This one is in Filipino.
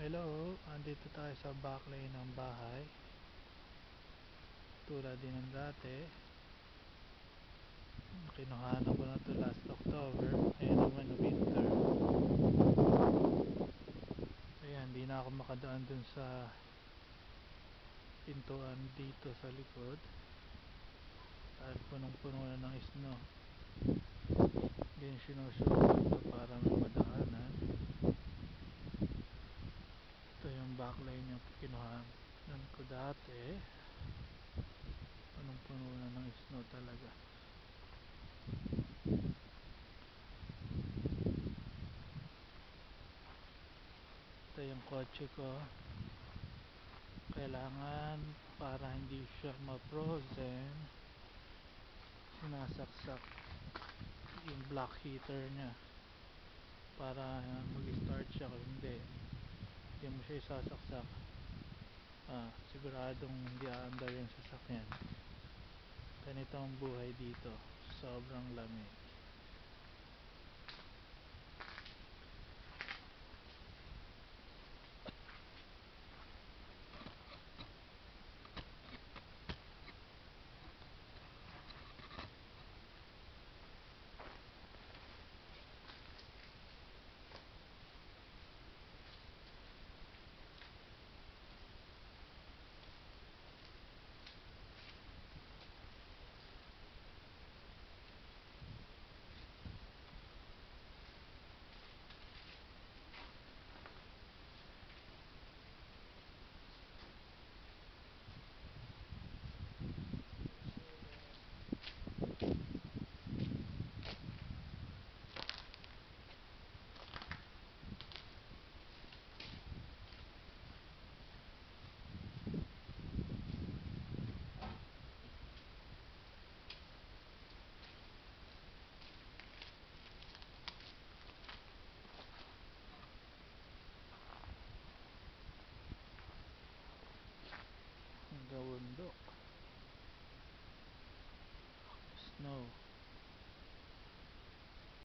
Hello, andito tayo sa backlane ng bahay. Tulad din ng dati. Kinuhanan ko na to last October. Ngayon naman winter. Ayan, di na ako makadaan dun sa pintuan dito sa likod. Dahil punong-puno na ng snow. Then sinusuot ko para may madaanan. Ito yung backline yung kinuhanan ko dati. Punong-puno na ng snow talaga. Ito yung kotse ko. Kailangan para hindi siya ma-frozen, sinasaksak yung block heater nya para mag-start siya. Kung hindi mo siya isasaksak, siguradong hindi aandar yung sasakyan. Ganito ang buhay dito, sobrang lamig. Ang gawundok, snow.